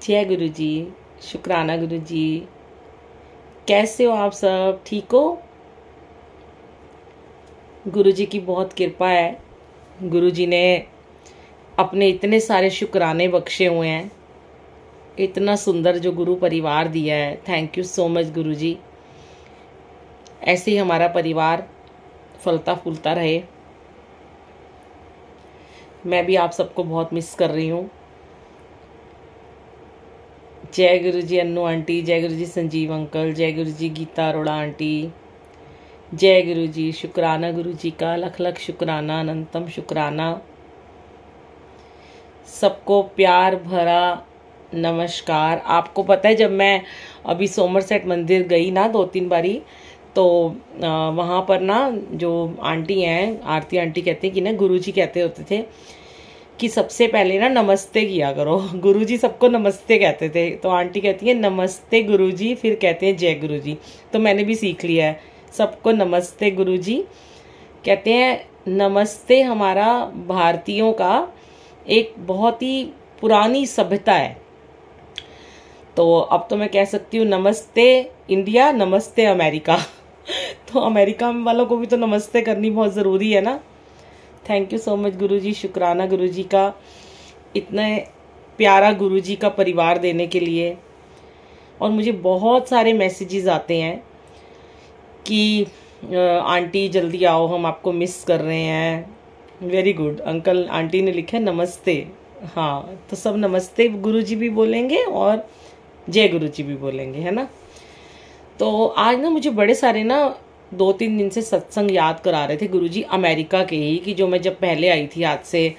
जय गुरु जी। शुक्राना गुरु जी। कैसे हो आप सब? ठीक हो? गुरु जी की बहुत कृपा है। गुरु जी ने अपने इतने सारे शुक्राने बख्शे हुए हैं, इतना सुंदर जो गुरु परिवार दिया है। थैंक यू सो मच गुरु जी। ऐसे ही हमारा परिवार फलता फूलता रहे। मैं भी आप सबको बहुत मिस कर रही हूँ। जय गुरु जी अन्नू आंटी, जय गुरु जी संजीव अंकल, जय गुरु जी गीता अरोड़ा आंटी, जय गुरु जी। शुक्राना गुरु जी का लख लख शुक्राना, अनंतम शुक्राना। सबको प्यार भरा नमस्कार। आपको पता है जब मैं अभी सोमरसेट मंदिर गई ना 2-3 बारी, तो वहाँ पर ना जो आंटी हैं, आरती आंटी कहते हैं कि ना गुरुजी कहते होते थे कि सबसे पहले ना नमस्ते किया करो। गुरुजी सबको नमस्ते कहते थे, तो आंटी कहती है नमस्ते गुरुजी, फिर कहते हैं जय गुरुजी। तो मैंने भी सीख लिया है, सबको नमस्ते गुरुजी कहते हैं। नमस्ते हमारा भारतीयों का एक बहुत ही पुरानी सभ्यता है। तो अब तो मैं कह सकती हूँ नमस्ते इंडिया, नमस्ते अमेरिका। तो अमेरिका वालों को भी तो नमस्ते करनी बहुत ज़रूरी है ना। थैंक यू सो मच गुरुजी। शुक्राना गुरुजी का, इतने प्यारा गुरुजी का परिवार देने के लिए। और मुझे बहुत सारे मैसेजेस आते हैं कि आंटी जल्दी आओ, हम आपको मिस कर रहे हैं। Very good. अंकल आंटी ने लिखा है नमस्ते। हाँ, तो सब नमस्ते गुरुजी भी बोलेंगे और जय गुरुजी भी बोलेंगे, है ना। तो आज ना मुझे बड़े सारे ना 2-3 दिन से सत्संग याद करा रहे थे गुरुजी, अमेरिका के ही, कि जो मैं जब पहले आई थी, आज से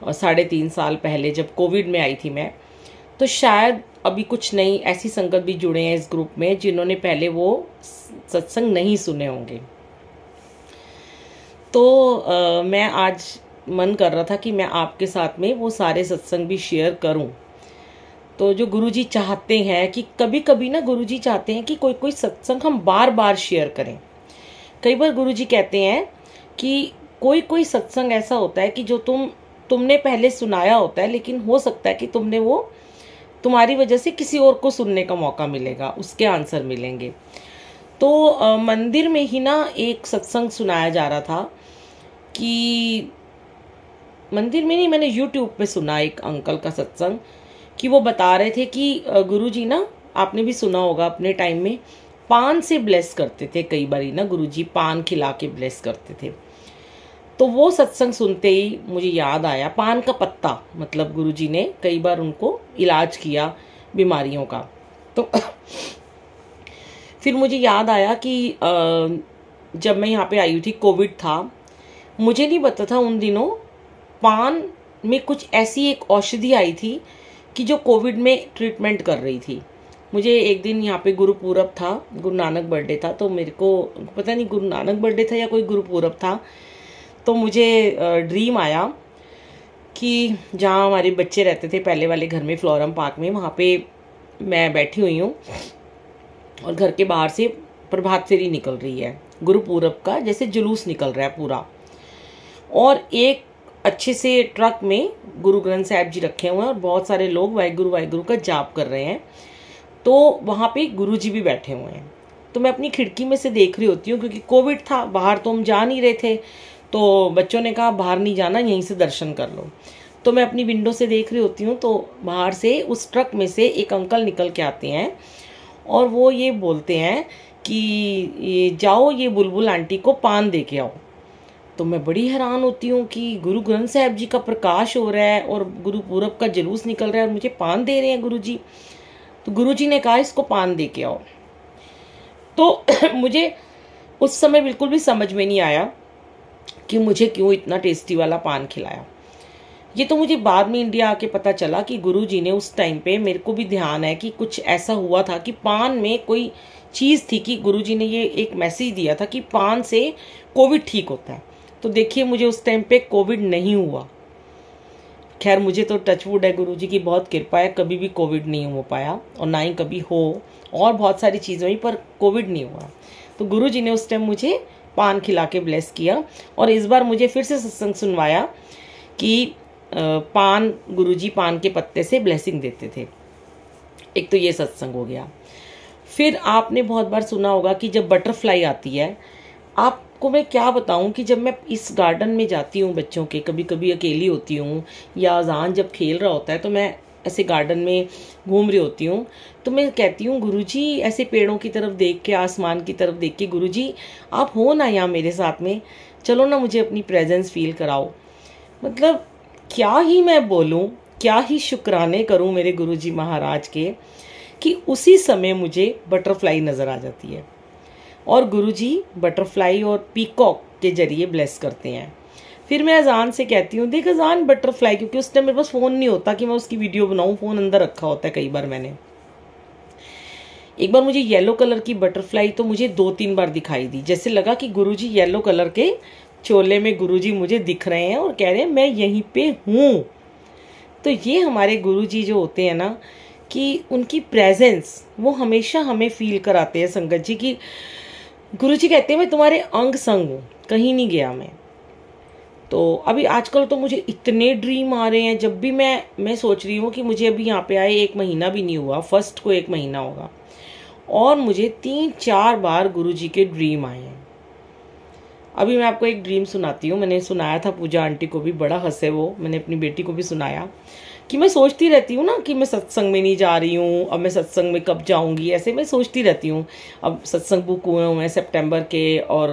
3.5 साल पहले, जब कोविड में आई थी मैं। तो शायद अभी कुछ नई ऐसी संगत भी जुड़े हैं इस ग्रुप में जिन्होंने पहले वो सत्संग नहीं सुने होंगे। तो मैं आज मन कर रहा था कि मैं आपके साथ में वो सारे सत्संग भी शेयर करूं। तो जो गुरुजी चाहते हैं कि कभी कभी ना गुरुजी चाहते हैं कि कोई कोई सत्संग हम बार बार शेयर करें। कई बार गुरुजी कहते हैं कि कोई कोई सत्संग ऐसा होता है कि जो तुमने पहले सुनाया होता है, लेकिन हो सकता है कि तुमने वो तुम्हारी वजह से किसी और को सुनने का मौका मिलेगा, उसके आंसर मिलेंगे। तो मंदिर में ही ना एक सत्संग सुनाया जा रहा था कि मंदिर में नहीं, मैंने यूट्यूब पे सुना एक अंकल का सत्संग कि वो बता रहे थे कि गुरुजी ना, आपने भी सुना होगा अपने टाइम में, पान से ब्लेस करते थे। कई बारी ना गुरुजी पान खिला के ब्लेस करते थे। तो वो सत्संग सुनते ही मुझे याद आया, पान का पत्ता, मतलब गुरुजी ने कई बार उनको इलाज किया बीमारियों का। तो फिर मुझे याद आया कि जब मैं यहाँ पे आई हुई थी, कोविड था, मुझे नहीं पता था उन दिनों पान में कुछ ऐसी एक औषधि आई थी कि जो कोविड में ट्रीटमेंट कर रही थी। मुझे एक दिन यहाँ पे गुरुपूरब था, गुरु नानक बर्थडे था, तो मेरे को पता नहीं गुरु नानक बर्थडे था या कोई गुरुपूरब था। तो मुझे ड्रीम आया कि जहाँ हमारे बच्चे रहते थे पहले वाले घर में, फ्लोरम पार्क में, वहाँ पे मैं बैठी हुई हूँ और घर के बाहर से प्रभात फेरी निकल रही है, गुरुपूरब का जैसे जुलूस निकल रहा है पूरा। और एक अच्छे से ट्रक में गुरु ग्रंथ साहिब जी रखे हुए हैं और बहुत सारे लोग वाहिगुरु का जाप कर रहे हैं। तो वहाँ पे गुरुजी भी बैठे हुए हैं। तो मैं अपनी खिड़की में से देख रही होती हूँ, क्योंकि कोविड था, बाहर तो हम जा नहीं रहे थे। तो बच्चों ने कहा बाहर नहीं जाना, यहीं से दर्शन कर लो। तो मैं अपनी विंडो से देख रही होती हूँ, तो बाहर से उस ट्रक में से एक अंकल निकल के आते हैं और वो ये बोलते हैं कि जाओ ये बुलबुल आंटी को पान दे के आओ। तो मैं बड़ी हैरान होती हूँ कि गुरु ग्रंथ साहिब जी का प्रकाश हो रहा है और गुरुपूरब का जुलूस निकल रहा है और मुझे पान दे रहे हैं गुरुजी। तो गुरुजी ने कहा इसको पान दे के आओ। तो मुझे उस समय बिल्कुल भी समझ में नहीं आया कि मुझे क्यों इतना टेस्टी वाला पान खिलाया। ये तो मुझे बाद में इंडिया आके पता चला कि गुरुजी ने उस टाइम पे, मेरे को भी ध्यान है कि कुछ ऐसा हुआ था कि पान में कोई चीज़ थी कि गुरुजी ने ये एक मैसेज दिया था कि पान से कोविड ठीक होता है। तो देखिए मुझे उस टाइम पे कोविड नहीं हुआ। खैर मुझे तो टचवुड है, गुरुजी की बहुत कृपा है, कभी भी कोविड नहीं हो पाया और ना ही कभी हो, और बहुत सारी चीज़ें हुई पर कोविड नहीं हुआ। तो गुरुजी ने उस टाइम मुझे पान खिला के ब्लेस किया। और इस बार मुझे फिर से सत्संग सुनवाया कि पान, गुरुजी पान के पत्ते से ब्लेसिंग देते थे। एक तो ये सत्संग हो गया। फिर आपने बहुत बार सुना होगा कि जब बटरफ्लाई आती है, आपको मैं क्या बताऊं कि जब मैं इस गार्डन में जाती हूँ बच्चों के, कभी कभी अकेली होती हूँ या अजान जब खेल रहा होता है तो मैं ऐसे गार्डन में घूम रही होती हूँ, तो मैं कहती हूँ गुरुजी, ऐसे पेड़ों की तरफ देख के, आसमान की तरफ देख के, गुरुजी आप हो ना यहाँ मेरे साथ में, चलो ना मुझे अपनी प्रेजेंस फील कराओ। मतलब क्या ही मैं बोलूँ, क्या ही शुक्राने करूँ मेरे गुरुजी महाराज के कि उसी समय मुझे बटरफ्लाई नज़र आ जाती है और गुरुजी बटरफ्लाई और पीकॉक के जरिए ब्लेस करते हैं। फिर मैं अजान से कहती हूँ, देख अजान बटरफ्लाई, क्योंकि उस टाइम मेरे पास फ़ोन नहीं होता कि मैं उसकी वीडियो बनाऊँ, फ़ोन अंदर रखा होता है कई बार मैंने। एक बार मुझे येलो कलर की बटरफ्लाई तो मुझे 2-3 बार दिखाई दी, जैसे लगा कि गुरुजी येलो कलर के चोले में गुरुजी मुझे दिख रहे हैं और कह रहे हैं मैं यहीं पे हूँ। तो ये हमारे गुरुजी जो होते हैं ना, कि उनकी प्रेजेंस वो हमेशा हमें फील कराते हैं संगत जी की। गुरुजी कहते हैं मैं तुम्हारे अंग संग हूँ, कहीं नहीं गया मैं। तो अभी आजकल तो मुझे इतने ड्रीम आ रहे हैं, जब भी मैं सोच रही हूँ कि मुझे अभी यहाँ पे आए 1 महीना भी नहीं हुआ, फर्स्ट को 1 महीना होगा, और मुझे 3-4 बार गुरुजी के ड्रीम आए हैं। अभी मैं आपको एक ड्रीम सुनाती हूँ, मैंने सुनाया था पूजा आंटी को भी, बड़ा हंसे वो, मैंने अपनी बेटी को भी सुनाया कि मैं सोचती रहती हूँ ना कि मैं सत्संग में नहीं जा रही हूँ, अब मैं सत्संग में कब जाऊँगी, ऐसे मैं सोचती रहती हूँ। अब सत्संग बुक हुए हुए हैं सितंबर के और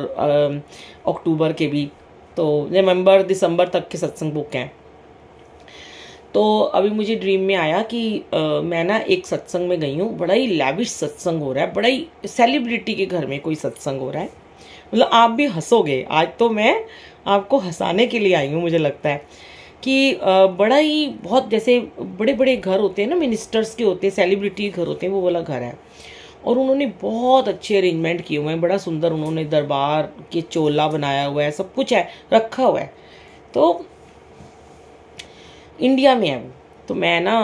अक्टूबर के भी, तो नवंबर दिसंबर तक के सत्संग बुक हैं। तो अभी मुझे ड्रीम में आया कि मैं ना एक सत्संग में गई हूँ, बड़ा ही लैविश सत्संग हो रहा है, बड़ा ही सेलिब्रिटी के घर में कोई सत्संग हो रहा है। मतलब आप भी हंसोगे, आज तो मैं आपको हंसाने के लिए आई हूँ। मुझे लगता है कि बड़ा ही बहुत जैसे बड़े बड़े घर होते हैं ना, मिनिस्टर्स के होते हैं, सेलिब्रिटी घर होते हैं, वो वाला घर है। और उन्होंने बहुत अच्छे अरेंजमेंट किए हुए हैं, बड़ा सुंदर उन्होंने दरबार के चोला बनाया हुआ है, सब कुछ है रखा हुआ है। तो इंडिया में है वो। तो मैं ना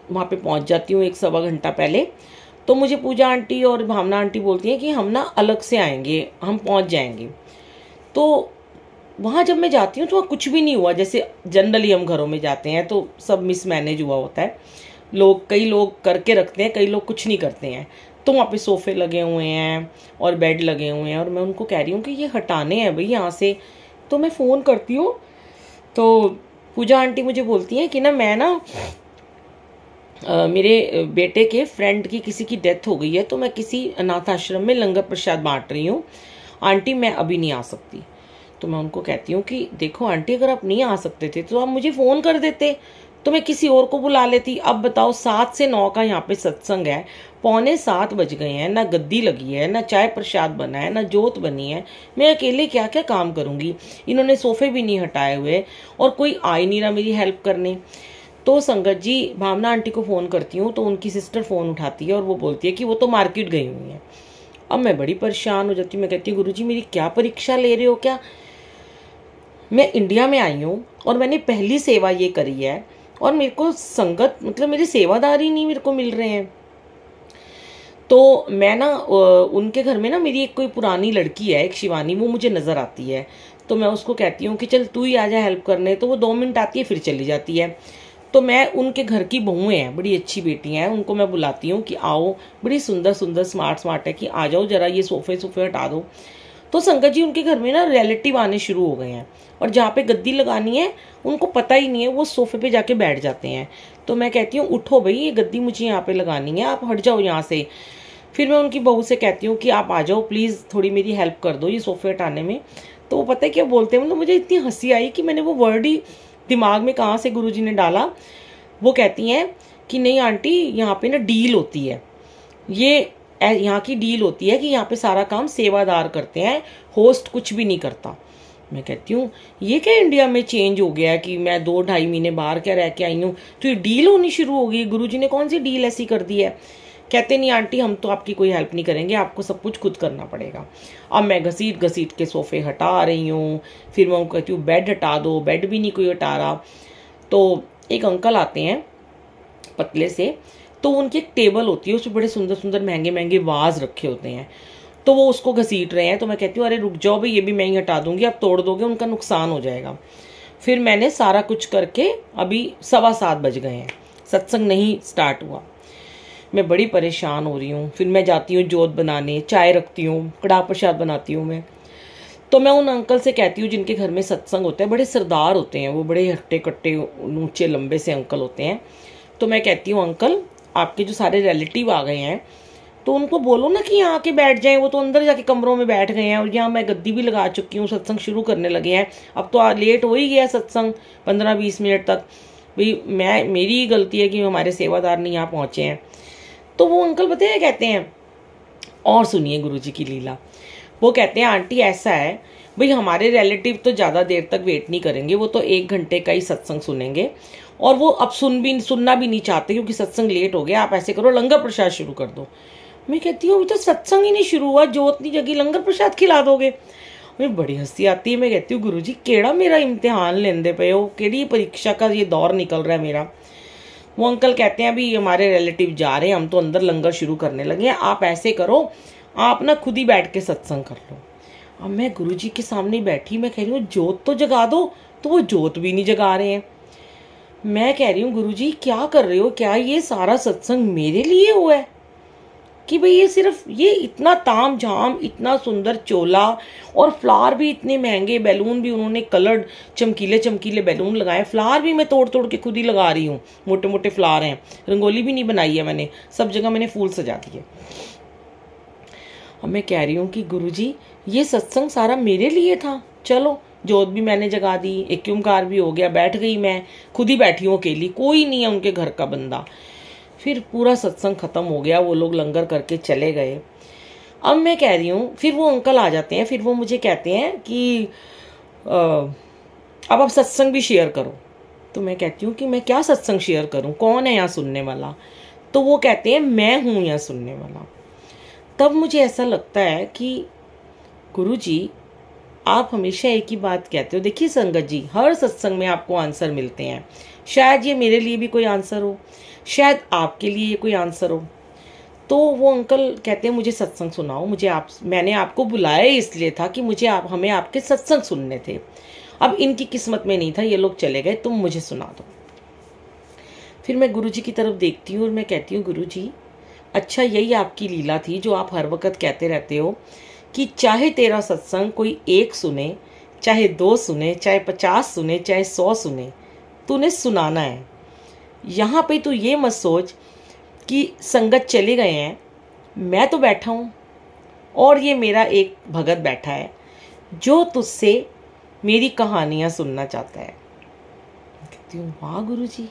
वहाँ पे पहुँच जाती हूँ 1-1.25 घंटा पहले। तो मुझे पूजा आंटी और भावना आंटी बोलती हैं कि हम ना अलग से आएंगे, हम पहुँच जाएंगे। तो वहाँ जब मैं जाती हूँ तो वहाँ कुछ भी नहीं हुआ, जैसे जनरली हम घरों में जाते हैं तो सब मिसमैनेज हुआ होता है, कई लोग करके रखते हैं, कई लोग कुछ नहीं करते हैं। तो वहाँ पे सोफे लगे हुए हैं और बेड लगे हुए हैं, और मैं उनको कह रही हूँ कि ये हटाने हैं भाई यहाँ से। तो मैं फ़ोन करती हूँ तो पूजा आंटी मुझे बोलती हैं कि ना मैं ना मेरे बेटे के फ्रेंड की किसी की डेथ हो गई है, तो मैं किसी अनाथ आश्रम में लंगर प्रसाद बांट रही हूँ आंटी, मैं अभी नहीं आ सकती। तो मैं उनको कहती हूँ कि देखो आंटी, अगर आप नहीं आ सकते थे तो आप मुझे फ़ोन कर देते, तो मैं किसी और को बुला लेती। अब बताओ 7 से 9 का यहाँ पे सत्संग है, 6:45 बज गए हैं, ना गद्दी लगी है, ना चाय प्रसाद बना है, ना जोत बनी है, मैं अकेले क्या क्या काम करूँगी। इन्होंने सोफे भी नहीं हटाए हुए और कोई आ ही नहीं रहा मेरी हेल्प करने। तो संगत जी भावना आंटी को फ़ोन करती हूँ तो उनकी सिस्टर फ़ोन उठाती है और वो बोलती है कि वो तो मार्केट गई हुई है। अब मैं बड़ी परेशान हो जाती हूँ, मैं कहती हूँ गुरुजी मेरी क्या परीक्षा ले रहे हो क्या, मैं इंडिया में आई हूँ और मैंने पहली सेवा ये करी है और मेरे को संगत मतलब मेरे सेवादार ही नहीं मेरे को मिल रहे हैं। तो मैं ना उनके घर में ना मेरी एक कोई पुरानी लड़की है, एक शिवानी, वो मुझे नज़र आती है। तो मैं उसको कहती हूँ कि चल तू ही आ जा हेल्प करने, तो वो 2 मिनट आती है फिर चली जाती है। तो मैं उनके घर की बहुएं हैं, बड़ी अच्छी बेटियां हैं, उनको मैं बुलाती हूँ कि आओ, बड़ी सुंदर सुंदर स्मार्ट है कि आ जाओ जरा ये सोफे हटा दो। तो संगत जी उनके घर में ना रिलेटिव आने शुरू हो गए हैं और जहाँ पे गद्दी लगानी है उनको पता ही नहीं है, वो सोफे पे जाके बैठ जाते हैं। तो मैं कहती हूँ उठो भाई, ये गद्दी मुझे यहाँ पे लगानी है, आप हट जाओ यहाँ से। फिर मैं उनकी बहू से कहती हूँ कि आप आ जाओ प्लीज़, थोड़ी मेरी हेल्प कर दो ये सोफे हटाने में। तो वो पता है क्या बोलते हैं, मतलब मुझे इतनी हंसी आई कि मैंने वो वर्ड ही दिमाग में कहाँ से गुरुजी ने डाला। वो कहती हैं कि नहीं आंटी, यहाँ पे ना डील होती है, ये यहाँ की डील होती है कि यहाँ पे सारा काम सेवादार करते हैं, होस्ट कुछ भी नहीं करता। मैं कहती हूँ ये क्या इंडिया में चेंज हो गया है कि मैं 2-2.5 महीने बाहर क्या रह के आई हूँ तो ये डील होनी शुरू हो गई, गुरुजी ने कौन सी डील ऐसी कर दी है। कहते नहीं आंटी, हम तो आपकी कोई हेल्प नहीं करेंगे, आपको सब कुछ खुद करना पड़ेगा। अब मैं घसीट के सोफे हटा रही हूँ, फिर मैं कहती हूँ बेड हटा दो, बेड भी नहीं कोई हटा रहा। तो एक अंकल आते हैं पतले से, तो उनकी एक टेबल होती है, उसमें बड़े सुंदर सुंदर महंगे महंगे वाज रखे होते हैं, तो वो उसको घसीट रहे हैं। तो मैं कहती हूँ अरे रुक जाओ भाई, ये भी मैं ही हटा दूंगी, आप तोड़ दोगे उनका नुकसान हो जाएगा। फिर मैंने सारा कुछ करके अभी 7:15 बज गए हैं, सत्संग नहीं स्टार्ट हुआ। मैं बड़ी परेशान हो रही हूँ। फिर मैं जाती हूँ जोत बनाने, चाय रखती हूँ, कड़ाह प्रसाद बनाती हूँ मैं। तो मैं उन अंकल से कहती हूँ जिनके घर में सत्संग होता है, बड़े सरदार होते हैं वो, बड़े हट्टे कट्टे ऊंचे लंबे से अंकल होते हैं। तो मैं कहती हूँ अंकल आपके जो सारे रिलेटिव आ गए हैं तो उनको बोलो ना कि यहाँ आके बैठ जाएं, वो तो अंदर जाके कमरों में बैठ गए हैं और यहाँ मैं गद्दी भी लगा चुकी हूँ, सत्संग शुरू करने लगे हैं। अब तो लेट हो ही गया सत्संग 15-20 मिनट तक। भाई मेरी ही गलती है कि हमारे सेवादार नहीं यहाँ पहुँचे हैं। तो वो अंकल पता है कहते हैं, और सुनिए गुरुजी की लीला। वो कहते हैं आंटी ऐसा है भाई हमारे रिलेटिव तो ज़्यादा देर तक वेट नहीं करेंगे, वो तो 1 घंटे का ही सत्संग सुनेंगे और वो अब सुनना भी नहीं चाहते क्योंकि सत्संग लेट हो गया। आप ऐसे करो लंगर प्रसाद शुरू कर दो। मैं कहती हूँ अभी तो सत्संग ही नहीं शुरू हुआ, जोत नहीं जगी, लंगर प्रसाद खिला दोगे? मैं बड़ी हंसी आती है। मैं कहती हूँ गुरुजी केड़ा मेरा इम्तिहान लेंदे पे हो, केड़ी परीक्षा का ये दौर निकल रहा है मेरा। वो अंकल कहते हैं अभी हमारे रिलेटिव जा रहे हैं, हम तो अंदर लंगर शुरू करने लगे हैं, आप ऐसे करो आप ना खुद ही बैठ के सत्संग कर लो। अब मैं गुरुजी के सामने बैठी, मैं कह रही हूँ जोत तो जगा दो, तो वो जोत भी नहीं जगा रहे हैं। मैं कह रही हूँ गुरुजी क्या कर रहे हो, क्या ये सारा सत्संग मेरे लिए हुआ है कि भाई ये सिर्फ ये इतना ताम झाम, इतना सुंदर चोला और फ्लावर भी इतने महंगे, बैलून भी उन्होंने कलर्ड चमकीले चमकीले बैलून लगाए, फ्लावर भी मैं तोड़ तोड़ के खुद ही लगा रही हूँ, मोटे मोटे फ्लावर हैं, रंगोली भी नहीं बनाई है मैंने, सब जगह मैंने फूल सजा दिए। अब मैं कह रही हूँ कि गुरुजी ये सत्संग सारा मेरे लिए था, चलो जोत भी मैंने जगा दी, एक ओंकार भी हो गया, बैठ गई, मैं खुद ही बैठी हूँ अकेली, कोई नहीं है उनके घर का बंदा। फिर पूरा सत्संग खत्म हो गया, वो लोग लंगर करके चले गए। अब मैं कह रही हूँ फिर वो अंकल आ जाते हैं, फिर वो मुझे कहते हैं कि अब आप सत्संग भी शेयर करो। तो मैं कहती हूँ कि मैं क्या सत्संग शेयर करूँ, कौन है यहाँ सुनने वाला? तो वो कहते हैं मैं हूँ यहाँ सुनने वाला। तब मुझे ऐसा लगता है कि गुरुजी आप हमेशा एक ही बात कहते हो। देखिए संगत जी, हर सत्संग में आपको आंसर मिलते हैं, शायद ये मेरे लिए भी कोई आंसर हो, शायद आपके लिए ये कोई आंसर हो। तो वो अंकल कहते हैं मुझे सत्संग सुनाओ, मैंने आपको बुलाया इसलिए था कि हमें आपके सत्संग सुनने थे। अब इनकी किस्मत में नहीं था, ये लोग चले गए, तुम मुझे सुना दो। फिर मैं गुरुजी की तरफ देखती हूँ और मैं कहती हूँ गुरुजी अच्छा यही आपकी लीला थी जो आप हर वक्त कहते रहते हो कि चाहे तेरा सत्संग कोई 1 सुने, चाहे 2 सुने, चाहे 50 सुने, चाहे 100 सुने, तूने सुनाना है। यहाँ पे तू ये मत सोच कि संगत चले गए हैं, मैं तो बैठा हूँ और ये मेरा एक भगत बैठा है जो तुझसे मेरी कहानियाँ सुनना चाहता है। कहती हूँ वाह गुरुजी,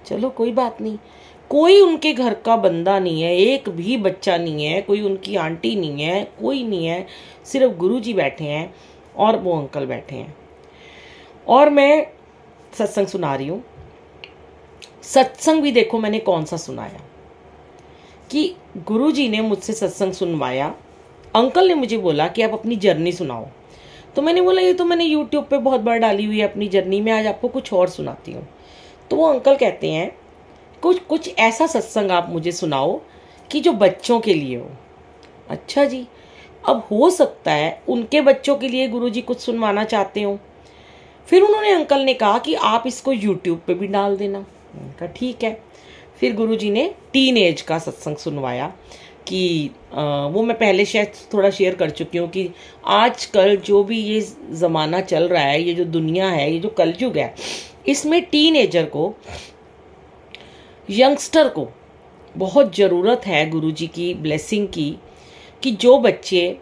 चलो कोई बात नहीं, कोई उनके घर का बंदा नहीं है, एक भी बच्चा नहीं है, कोई उनकी आंटी नहीं है, कोई नहीं है, सिर्फ गुरुजी बैठे हैं और वो अंकल बैठे हैं और मैं सत्संग सुना रही हूँ। सत्संग भी देखो मैंने कौन सा सुनाया कि गुरुजी ने मुझसे सत्संग सुनवाया। अंकल ने मुझे बोला कि आप अपनी जर्नी सुनाओ, तो मैंने बोला ये तो मैंने यूट्यूब पे बहुत बार डाली हुई है अपनी जर्नी, मैं आज आपको कुछ और सुनाती हूँ। तो वो अंकल कहते हैं कुछ ऐसा सत्संग आप मुझे सुनाओ कि जो बच्चों के लिए हो। अच्छा जी, अब हो सकता है उनके बच्चों के लिए गुरुजी कुछ सुनवाना चाहते हो। फिर उन्होंने अंकल ने कहा कि आप इसको यूट्यूब पे भी डाल देना। मैंने कहा ठीक है। फिर गुरुजी ने टीन एज का सत्संग सुनवाया कि वो मैं पहले शायद थोड़ा शेयर कर चुकी हूँ कि आजकल जो भी ये ज़माना चल रहा है, ये जो दुनिया है, ये जो कलयुग है, इसमें टीनेजर को, यंगस्टर को बहुत ज़रूरत है गुरुजी की ब्लेसिंग की कि जो बच्चे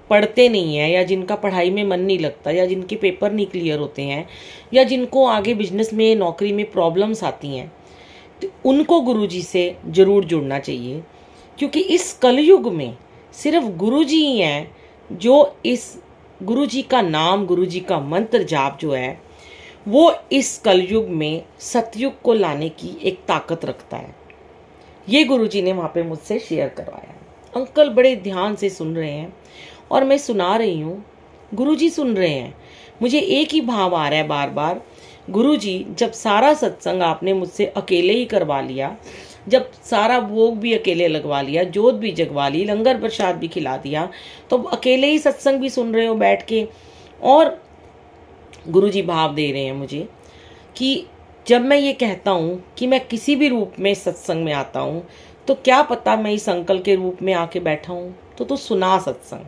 पढ़ते नहीं हैं या जिनका पढ़ाई में मन नहीं लगता या जिनके पेपर नहीं क्लियर होते हैं या जिनको आगे बिजनेस में नौकरी में प्रॉब्लम्स आती हैं, तो उनको गुरुजी से ज़रूर जुड़ना चाहिए। क्योंकि इस कलयुग में सिर्फ गुरुजी ही हैं जो इस गुरुजी का नाम, गुरुजी का मंत्र जाप जो है वो इस कलयुग में सतयुग को लाने की एक ताकत रखता है। ये गुरुजी ने वहाँ पे मुझसे शेयर करवाया। अंकल बड़े ध्यान से सुन रहे हैं और मैं सुना रही हूँ, गुरुजी सुन रहे हैं। मुझे एक ही भाव आ रहा है बार बार, गुरुजी जब सारा सत्संग आपने मुझसे अकेले ही करवा लिया, जब सारा भोग भी अकेले लगवा लिया, जोत भी जगवा ली, लंगर प्रसाद भी खिला दिया, तो अकेले ही सत्संग भी सुन रहे हो बैठ के। और गुरुजी भाव दे रहे हैं मुझे कि जब मैं ये कहता हूँ कि मैं किसी भी रूप में सत्संग में आता हूँ तो क्या पता मैं इस अंकल के रूप में आके बैठा हूँ, तो तू सुना सत्संग।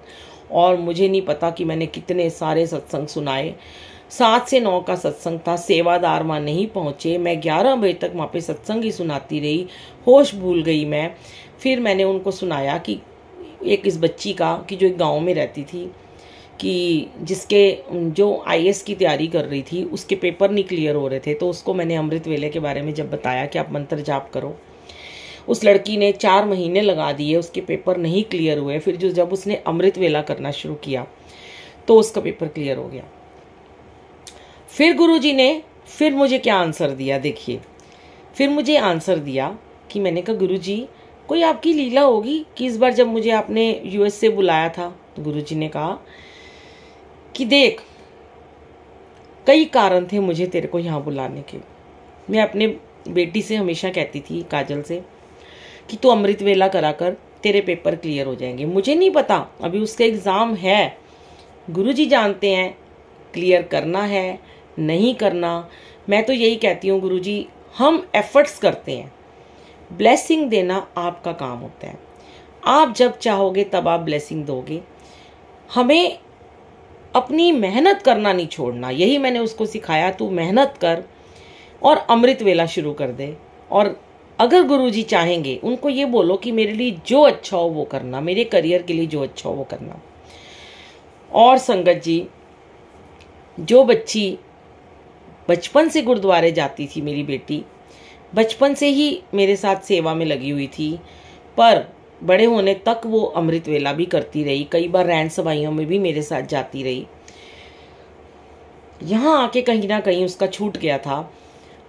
और मुझे नहीं पता कि मैंने कितने सारे सत्संग सुनाए। 7 से 9 का सत्संग था, सेवादार वहाँ नहीं पहुँचे, मैं 11 बजे तक वहाँ पे सत्संग ही सुनाती रही, होश भूल गई मैं। फिर मैंने उनको सुनाया कि एक इस बच्ची का, कि जो एक गाँव में रहती थी, कि जिसके जो IAS की तैयारी कर रही थी, उसके पेपर नहीं क्लियर हो रहे थे, तो उसको मैंने अमृत वेले के बारे में जब बताया कि आप मंत्र जाप करो, उस लड़की ने 4 महीने लगा दिए, उसके पेपर नहीं क्लियर हुए। फिर जब उसने अमृत वेला करना शुरू किया तो उसका पेपर क्लियर हो गया। फिर गुरुजी ने फिर मुझे क्या आंसर दिया, देखिए, फिर मुझे आंसर दिया कि मैंने कहा गुरुजी कोई आपकी लीला होगी कि इस बार जब मुझे आपने US से बुलाया था, तो गुरुजी ने कहा कि देख, कई कारण थे मुझे तेरे को यहाँ बुलाने के। मैं अपने बेटी से हमेशा कहती थी, काजल से, कि तू अमृत वेला करा कर, तेरे पेपर क्लियर हो जाएंगे। मुझे नहीं पता, अभी उसका एग्ज़ाम है, गुरुजी जानते हैं क्लियर करना है नहीं करना। मैं तो यही कहती हूँ गुरुजी, हम एफर्ट्स करते हैं, ब्लेसिंग देना आपका काम होता है। आप जब चाहोगे तब आप ब्लेसिंग दोगे। हमें अपनी मेहनत करना नहीं छोड़ना, यही मैंने उसको सिखाया। तू मेहनत कर और अमृत वेला शुरू कर दे। और अगर गुरुजी चाहेंगे, उनको ये बोलो कि मेरे लिए जो अच्छा हो वो करना, मेरे करियर के लिए जो अच्छा हो वो करना। और संगत जी, जो बच्ची बचपन से गुरुद्वारे जाती थी, मेरी बेटी बचपन से ही मेरे साथ सेवा में लगी हुई थी, पर बड़े होने तक वो अमृत वेला भी करती रही, कई बार रैन सभाइयों में भी मेरे साथ जाती रही। यहाँ आके कहीं ना कहीं उसका छूट गया था।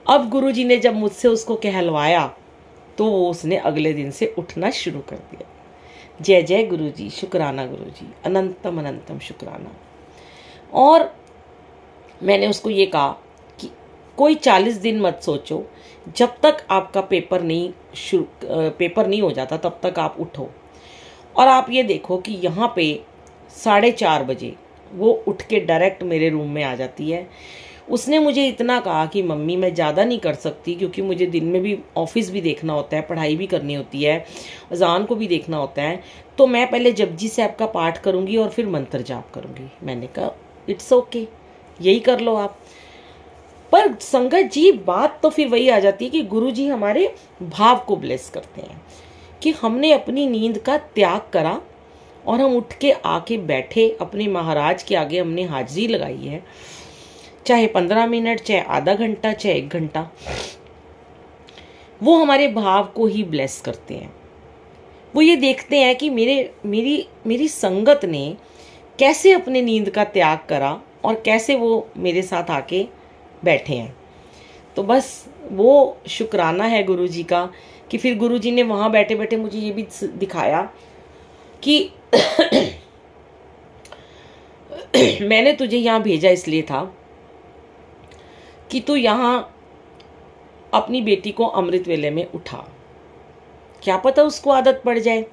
अब गुरुजी ने जब मुझसे उसको कहलवाया तो वो उसने अगले दिन से उठना शुरू कर दिया। जय जय गुरुजी, शुक्राना गुरुजी, अनंतम अनंतम शुक्राना। और मैंने उसको ये कहा कि कोई 40 दिन मत सोचो, जब तक आपका पेपर नहीं हो जाता तब तक आप उठो। और आप ये देखो कि यहाँ पे 4:30 बजे वो उठ के डायरेक्ट मेरे रूम में आ जाती है। उसने मुझे इतना कहा कि मम्मी मैं ज़्यादा नहीं कर सकती, क्योंकि मुझे दिन में भी ऑफिस भी देखना होता है, पढ़ाई भी करनी होती है, अज़ान को भी देखना होता है, तो मैं पहले जपजी साहब का पाठ करूँगी और फिर मंत्र जाप करूँगी। मैंने कहा इट्स ओके, यही कर लो आप। पर संगत जी, बात तो फिर वही आ जाती है कि गुरुजी हमारे भाव को ब्लेस करते हैं कि हमने अपनी नींद का त्याग करा और हम उठ के आके बैठे, अपने महाराज के आगे हमने हाजिरी लगाई है, चाहे 15 मिनट, चाहे आधा घंटा, चाहे 1 घंटा। वो हमारे भाव को ही ब्लेस करते हैं। वो ये देखते हैं कि मेरी संगत ने कैसे अपने नींद का त्याग करा और कैसे वो मेरे साथ आके बैठे हैं। तो बस वो शुक्राना है गुरुजी का कि फिर गुरुजी ने वहाँ बैठे बैठे मुझे ये भी दिखाया कि मैंने तुझे यहाँ भेजा इसलिए था कि तू यहाँ अपनी बेटी को अमृत वेले में उठा। क्या पता उसको आदत पड़ जाए।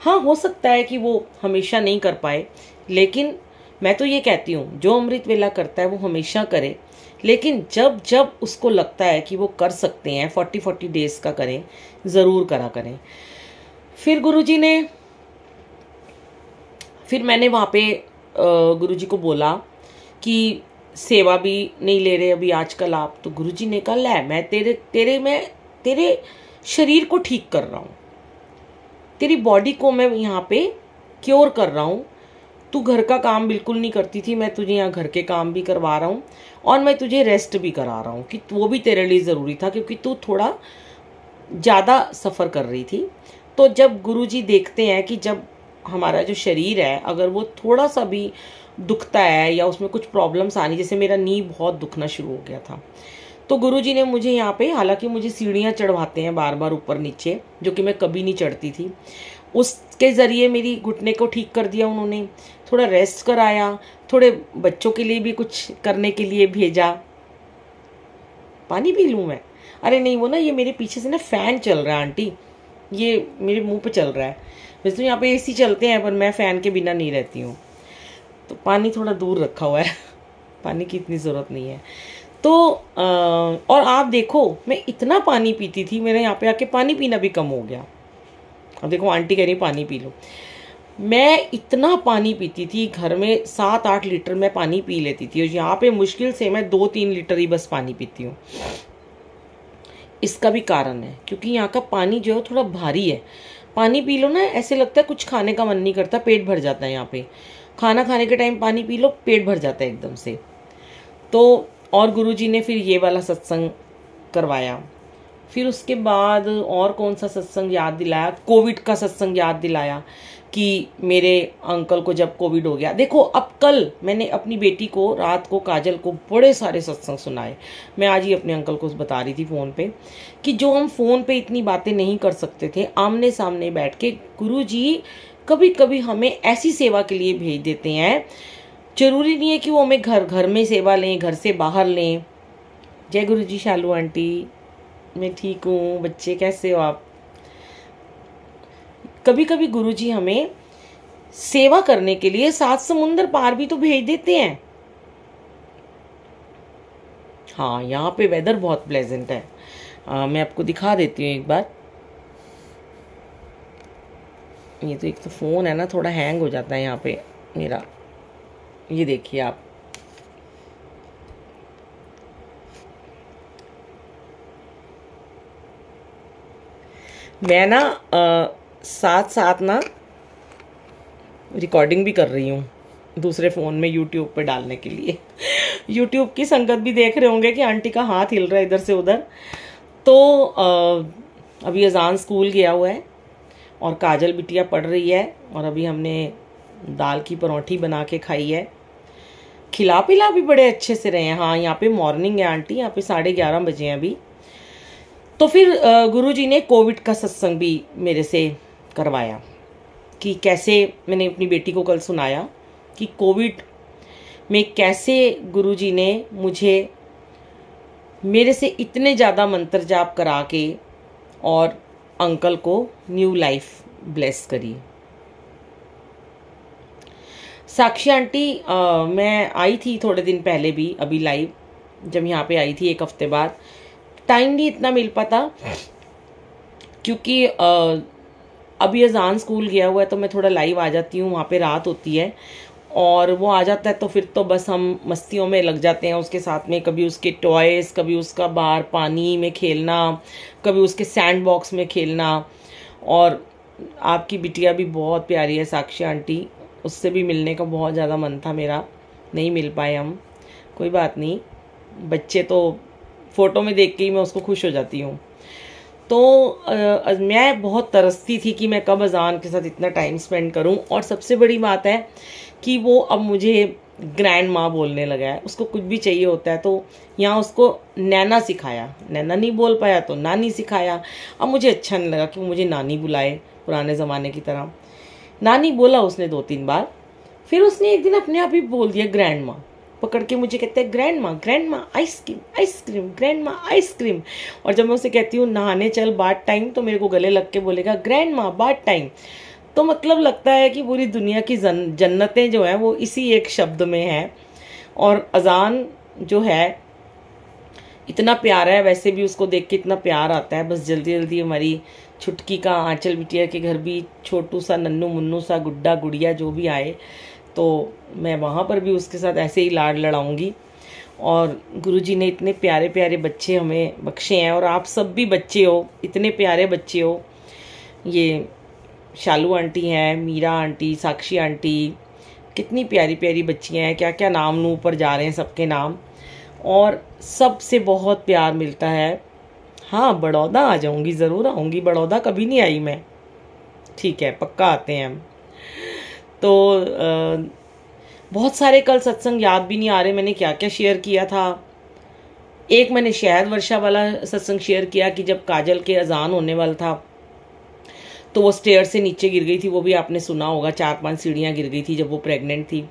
हाँ, हो सकता है कि वो हमेशा नहीं कर पाए, लेकिन मैं तो ये कहती हूँ जो अमृत वेला करता है वो हमेशा करे, लेकिन जब जब उसको लगता है कि वो कर सकते हैं 40 डेज का करें, ज़रूर करा करें। फिर मैंने वहाँ पे गुरुजी को बोला कि सेवा भी नहीं ले रहे अभी आजकल आप, तो गुरुजी ने कहा ले, मैं तेरे शरीर को ठीक कर रहा हूँ, तेरी बॉडी को मैं यहाँ पे क्योर कर रहा हूँ। तू घर का काम बिल्कुल नहीं करती थी, मैं तुझे यहाँ घर के काम भी करवा रहा हूँ और मैं तुझे रेस्ट भी करा रहा हूँ, कि वो भी तेरे लिए ज़रूरी था क्योंकि तू थोड़ा ज़्यादा सफ़र कर रही थी। तो जब गुरुजी देखते हैं कि जब हमारा जो शरीर है अगर वो थोड़ा सा भी दुखता है या उसमें कुछ प्रॉब्लम्स आनी, जैसे मेरा नी बहुत दुखना शुरू हो गया था, तो गुरुजी ने मुझे यहाँ पे, हालांकि मुझे सीढ़ियाँ चढ़वाते हैं बार बार ऊपर नीचे, जो कि मैं कभी नहीं चढ़ती थी, उसके ज़रिए मेरी घुटने को ठीक कर दिया उन्होंने, थोड़ा रेस्ट कराया, थोड़े बच्चों के लिए भी कुछ करने के लिए भेजा। पानी पी लूँ मैं? अरे नहीं, वो ना ये मेरे पीछे से ना फ़ैन चल रहा है आंटी, ये मेरे मुंह पे चल रहा है। वैसे तो यहाँ पे AC चलते हैं पर मैं फ़ैन के बिना नहीं रहती हूँ, तो पानी थोड़ा दूर रखा हुआ है पानी की इतनी ज़रूरत नहीं है। तो और आप देखो मैं इतना पानी पीती थी, मेरे यहाँ पे आके पानी पीना भी कम हो गया। अब देखो आंटी कह रही पानी पी लो। मैं इतना पानी पीती थी, घर में 7-8 लीटर मैं पानी पी लेती थी, और यहाँ पे मुश्किल से मैं 2-3 लीटर ही बस पानी पीती हूँ। इसका भी कारण है क्योंकि यहाँ का पानी जो है थोड़ा भारी है। पानी पी लो ना, ऐसे लगता है कुछ खाने का मन नहीं करता, पेट भर जाता है। यहाँ पे खाना खाने के टाइम पानी पी लो, पेट भर जाता है एकदम से। तो और गुरुजी ने फिर ये वाला सत्संग करवाया। फिर उसके बाद और कौन सा सत्संग याद दिलाया, कोविड का सत्संग याद दिलाया कि मेरे अंकल को जब कोविड हो गया। देखो अब कल मैंने अपनी बेटी को रात को, काजल को, बड़े सारे सत्संग सुनाए। मैं आज ही अपने अंकल को बता रही थी फ़ोन पे कि जो हम फ़ोन पे इतनी बातें नहीं कर सकते थे, आमने सामने बैठ के गुरुजी कभी कभी हमें ऐसी सेवा के लिए भेज देते हैं। जरूरी नहीं है कि वो हमें घर घर में सेवा लें, घर से बाहर लें। जय गुरुजी। शालू आंटी मैं ठीक हूँ, बच्चे कैसे हो आप? कभी कभी गुरुजी हमें सेवा करने के लिए 7 समुंदर पार भी तो भेज देते हैं। हाँ, यहाँ पे वेदर बहुत प्लेजेंट है। मैं आपको दिखा देती हूँ एक बार। ये तो एक तो फ़ोन है ना, थोड़ा हैंग हो जाता है यहाँ पे मेरा। ये देखिए आप, मैं ना साथ साथ ना रिकॉर्डिंग भी कर रही हूँ दूसरे फ़ोन में यूट्यूब पे डालने के लिए। यूट्यूब की संगत भी देख रहे होंगे कि आंटी का हाथ हिल रहा है इधर से उधर। तो अभी अजान स्कूल गया हुआ है और काजल बिटिया पढ़ रही है, और अभी हमने दाल की परौंठी बना के खाई है। खिला पिला भी बड़े अच्छे से रहे हैं। हाँ, यहाँ पे मॉर्निंग है आंटी, यहाँ पे 11:30 बजे हैं अभी। तो फिर गुरुजी ने कोविड का सत्संग भी मेरे से करवाया कि कैसे, मैंने अपनी बेटी को कल सुनाया कि कोविड में कैसे गुरुजी ने मुझे, मेरे से इतने ज़्यादा मंत्र जाप करा के और अंकल को न्यू लाइफ ब्लेस करी। साक्षी आंटी मैं आई थी थोड़े दिन पहले भी अभी लाइव, जब यहाँ पे आई थी 1 हफ्ते बाद। टाइम नहीं इतना मिल पाता क्योंकि अभी अजान स्कूल गया हुआ है, तो मैं थोड़ा लाइव आ जाती हूँ। वहाँ पे रात होती है और वो आ जाता है तो फिर तो बस हम मस्तियों में लग जाते हैं उसके साथ में। कभी उसके टॉयज़, कभी उसका बाहर पानी में खेलना, कभी उसके सैंड बॉक्स में खेलना। और आपकी बिटिया भी बहुत प्यारी है साक्षी आंटी, उससे भी मिलने का बहुत ज़्यादा मन था मेरा, नहीं मिल पाए हम। कोई बात नहीं, बच्चे तो फ़ोटो में देख के ही मैं उसको खुश हो जाती हूँ। तो मैं बहुत तरसती थी कि मैं कब अजान के साथ इतना टाइम स्पेंड करूं। और सबसे बड़ी बात है कि वो अब मुझे ग्रैंड माँ बोलने लगा है। उसको कुछ भी चाहिए होता है तो यहाँ उसको नैना सिखाया, नैना नहीं बोल पाया तो नानी सिखाया। अब मुझे अच्छा नहीं लगा कि वो मुझे नानी बुलाए पुराने ज़माने की तरह। नानी बोला उसने 2-3 बार, फिर उसने एक दिन अपने आप ही बोल दिया ग्रैंड माँ। पकड़ के मुझे कहते हैं ग्रैंड माँ आइसक्रीम आइसक्रीम, ग्रैंड माँ आइसक्रीम। और जब मैं उसे कहती हूँ नहाने चल बाथ टाइम, तो मेरे को गले लग के बोलेगा ग्रैंड माँ बाथ टाइम। तो मतलब लगता है कि पूरी दुनिया की जन्नतें जो हैं वो इसी एक शब्द में है। और अजान जो है इतना प्यारा है, वैसे भी उसको देख के इतना प्यार आता है। बस जल्दी जल्दी हमारी छुटकी का आंचल बिटिया के घर भी छोटू सा नन्नू मुन्नू सा गुड्डा गुड़िया जो भी आए, तो मैं वहाँ पर भी उसके साथ ऐसे ही लाड लड़ाऊंगी। और गुरुजी ने इतने प्यारे प्यारे बच्चे हमें बख्शे हैं, और आप सब भी बच्चे हो, इतने प्यारे बच्चे हो। ये शालू आंटी हैं, मीरा आंटी, साक्षी आंटी, कितनी प्यारी प्यारी बच्चियाँ हैं। क्या क्या नाम नू ऊपर जा रहे हैं सबके नाम, और सबसे बहुत प्यार मिलता है। हाँ, बड़ौदा आ जाऊंगी, ज़रूर आऊँगी। बड़ौदा कभी नहीं आई मैं, ठीक है, पक्का आते हैं हम। तो बहुत सारे कल सत्संग याद भी नहीं आ रहे मैंने क्या क्या शेयर किया था। एक मैंने शहद वर्षा वाला सत्संग शेयर किया कि जब काजल के अजान होने वाला था तो वो स्टेयर से नीचे गिर गई थी, वो भी आपने सुना होगा। 4-5 सीढ़ियाँ गिर गई थी जब वो प्रेग्नेंट थी,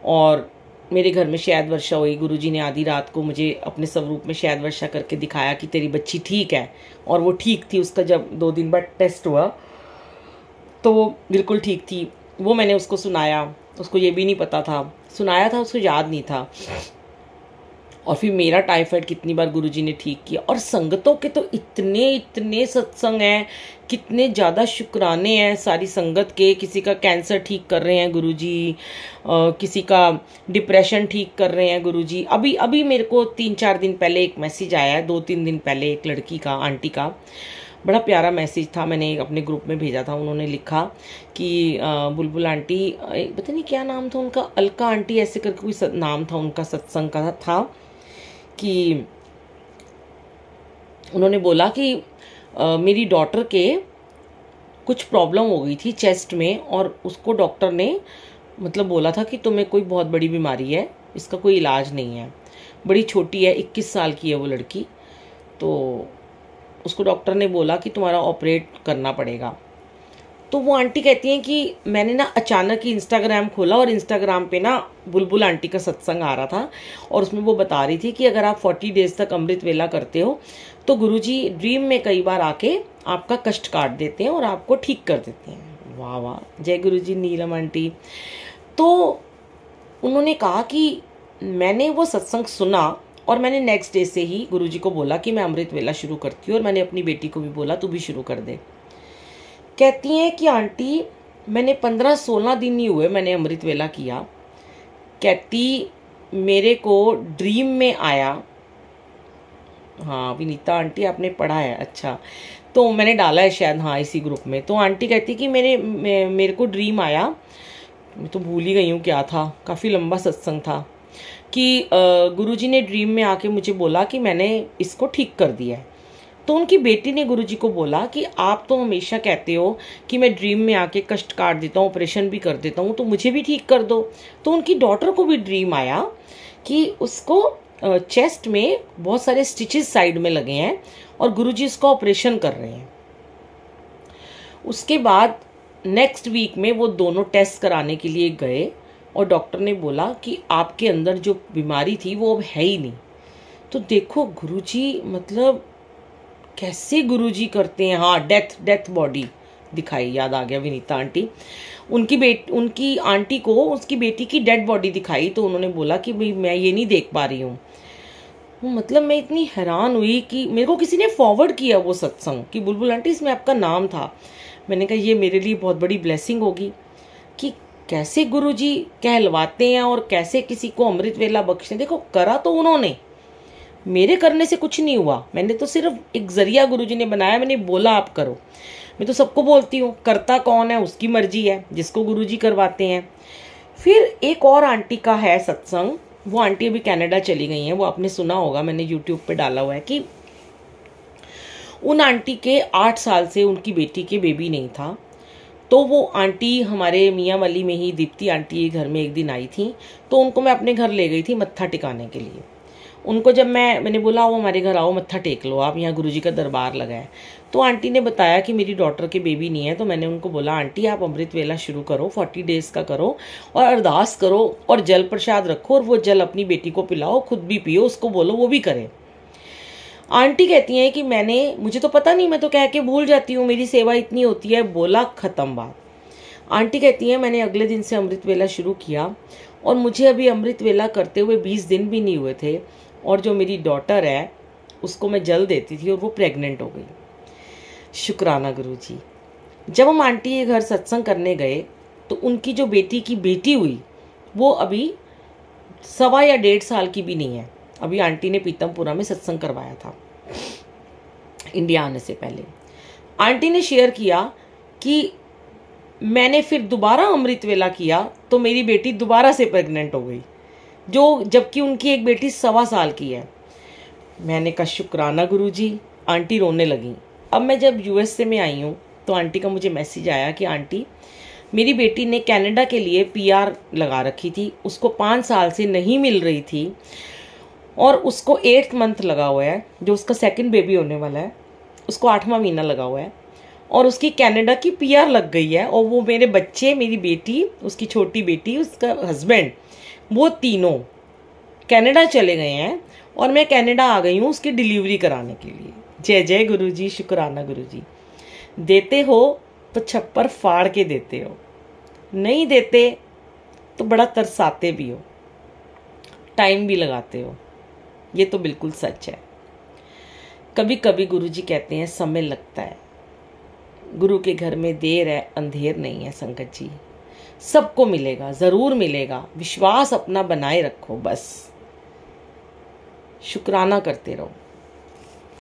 और मेरे घर में शहद वर्षा हुई। गुरुजी ने आधी रात को मुझे अपने स्वरूप में शहद वर्षा करके दिखाया कि तेरी बच्ची ठीक है, और वो ठीक थी। उसका जब 2 दिन बाद टेस्ट हुआ तो वो बिल्कुल ठीक थी। वो मैंने उसको सुनाया, उसको ये भी नहीं पता था, सुनाया था, उसको याद नहीं था। और फिर मेरा टाइफाइड कितनी बार गुरुजी ने ठीक किया। और संगतों के तो इतने इतने सत्संग हैं, कितने ज़्यादा शुक्राने हैं सारी संगत के। किसी का कैंसर ठीक कर रहे हैं गुरुजी, किसी का डिप्रेशन ठीक कर रहे हैं गुरुजी। अभी अभी मेरे को 3-4 दिन पहले एक मैसेज आया है, 2-3 दिन पहले, एक लड़की का, आंटी का, बड़ा प्यारा मैसेज था, मैंने अपने ग्रुप में भेजा था। उन्होंने लिखा कि बुलबुल आंटी, पता नहीं क्या नाम था उनका, अलका आंटी ऐसे करके कोई नाम था उनका, सत्संग का था, कि उन्होंने बोला कि मेरी डॉटर के कुछ प्रॉब्लम हो गई थी चेस्ट में, और उसको डॉक्टर ने मतलब बोला था कि तुम्हें कोई बहुत बड़ी बीमारी है, इसका कोई इलाज नहीं है। बड़ी छोटी है, 21 साल की है वो लड़की। तो उसको डॉक्टर ने बोला कि तुम्हारा ऑपरेट करना पड़ेगा। तो वो आंटी कहती हैं कि मैंने ना अचानक ही इंस्टाग्राम खोला, और इंस्टाग्राम पे ना बुलबुल आंटी का सत्संग आ रहा था, और उसमें वो बता रही थी कि अगर आप 40 डेज तक अमृत वेला करते हो तो गुरुजी ड्रीम में कई बार आके आपका कष्ट काट देते हैं और आपको ठीक कर देते हैं। वाह वाह, जय गुरुजी नीलम आंटी। तो उन्होंने कहा कि मैंने वो सत्संग सुना, और मैंने नेक्स्ट डे से ही गुरुजी को बोला कि मैं अमृत वेला शुरू करती हूँ, और मैंने अपनी बेटी को भी बोला तू भी शुरू कर दे। कहती हैं कि आंटी मैंने 15-16 दिन ही हुए मैंने अमृत वेला किया। कहती मेरे को ड्रीम में आया। हाँ विनीता आंटी आपने पढ़ा है, अच्छा, तो मैंने डाला है शायद, हाँ इसी ग्रुप में। तो आंटी कहती कि मेरे को ड्रीम आया, मैं तो भूल ही गई हूँ क्या था, काफ़ी लंबा सत्संग था, कि गुरुजी ने ड्रीम में आके मुझे बोला कि मैंने इसको ठीक कर दिया है। तो उनकी बेटी ने गुरुजी को बोला कि आप तो हमेशा कहते हो कि मैं ड्रीम में आके कष्ट काट देता हूँ, ऑपरेशन भी कर देता हूँ, तो मुझे भी ठीक कर दो। तो उनकी डॉटर को भी ड्रीम आया कि उसको चेस्ट में बहुत सारे स्टिचेस साइड में लगे हैं और गुरुजी इसका ऑपरेशन कर रहे हैं। उसके बाद नेक्स्ट वीक में वो दोनों टेस्ट कराने के लिए गए, और डॉक्टर ने बोला कि आपके अंदर जो बीमारी थी वो अब है ही नहीं। तो देखो गुरुजी मतलब कैसे गुरुजी करते हैं। हाँ, डेथ बॉडी दिखाई, याद आ गया विनीता आंटी, उनकी आंटी को उसकी बेटी की डेड बॉडी दिखाई। तो उन्होंने बोला कि भाई मैं ये नहीं देख पा रही हूँ। मतलब मैं इतनी हैरान हुई कि मेरे को किसी ने फॉरवर्ड किया वो सत्संग कि बुलबुल आंटी इसमें आपका नाम था। मैंने कहा ये मेरे लिए बहुत बड़ी ब्लेसिंग होगी कि कैसे गुरुजी कहलवाते हैं और कैसे किसी को अमृत वेला बख्शते। देखो करा तो उन्होंने, मेरे करने से कुछ नहीं हुआ, मैंने तो सिर्फ एक जरिया गुरुजी ने बनाया, मैंने बोला आप करो। मैं तो सबको बोलती हूँ, करता कौन है उसकी मर्जी है, जिसको गुरुजी करवाते हैं। फिर एक और आंटी का है सत्संग, वो आंटी अभी कनाडा चली गई हैं, वो आपने सुना होगा, मैंने यूट्यूब पे डाला हुआ है कि उन आंटी के 8 साल से उनकी बेटी के बेबी नहीं था। तो वो आंटी हमारे मियाँ वाली में ही, दीप्ति आंटी घर में एक दिन आई थी, तो उनको मैं अपने घर ले गई थी मत्था टिकाने के लिए। उनको जब मैंने बोला वो हमारे घर आओ मत्था टेक लो आप, यहाँ गुरुजी का दरबार लगा है। तो आंटी ने बताया कि मेरी डॉटर के बेबी नहीं है। तो मैंने उनको बोला आंटी आप अमृत वेला शुरू करो, 40 डेज का करो और अरदास करो और जल प्रसाद रखो, और वो जल अपनी बेटी को पिलाओ, खुद भी पियो, उसको बोलो वो भी करे। आंटी कहती हैं कि मुझे तो पता नहीं, मैं तो कह के भूल जाती हूँ, मेरी सेवा इतनी होती है। बोला खत्म बात। आंटी कहती हैं मैंने अगले दिन से अमृत वेला शुरू किया, और मुझे अभी अमृत वेला करते हुए 20 दिन भी नहीं हुए थे, और जो मेरी डॉटर है उसको मैं जल देती थी और वो प्रेग्नेंट हो गई। शुक्राना गुरुजी। जब हम आंटी के घर सत्संग करने गए तो उनकी जो बेटी की बेटी हुई वो अभी 1.25 या 1.5 साल की भी नहीं है। अभी आंटी ने पीतमपुरा में सत्संग करवाया था इंडिया आने से पहले। आंटी ने शेयर किया कि मैंने फिर दोबारा अमृत वेला किया तो मेरी बेटी दोबारा से प्रेग्नेंट हो गई, जबकि उनकी एक बेटी 1.25 साल की है। मैंने कहा शुक्राना गुरुजी। आंटी रोने लगी। अब मैं जब यूएस से में आई हूँ तो आंटी का मुझे मैसेज आया कि आंटी मेरी बेटी ने कनाडा के लिए पीआर लगा रखी थी, उसको 5 साल से नहीं मिल रही थी, और उसको 8th मंथ लगा हुआ है, जो उसका 2nd बेबी होने वाला है, उसको 8वां महीना लगा हुआ है, और उसकी कनाडा की पीआर लग गई है। और वो मेरे बच्चे, मेरी बेटी, उसकी छोटी बेटी, उसका हस्बैंड, वो तीनों कनाडा चले गए हैं, और मैं कनाडा आ गई हूँ उसकी डिलीवरी कराने के लिए। जय जय गुरुजी, शुक्राना गुरुजी। देते हो तो छप्पर फाड़ के देते हो, नहीं देते तो बड़ा तरसाते भी हो, टाइम भी लगाते हो। ये तो बिल्कुल सच है। कभी कभी गुरुजी कहते हैं समय लगता है, गुरु के घर में देर है अंधेर नहीं है। संगत जी, सबको मिलेगा, जरूर मिलेगा। विश्वास अपना बनाए रखो, बस शुक्राना करते रहो।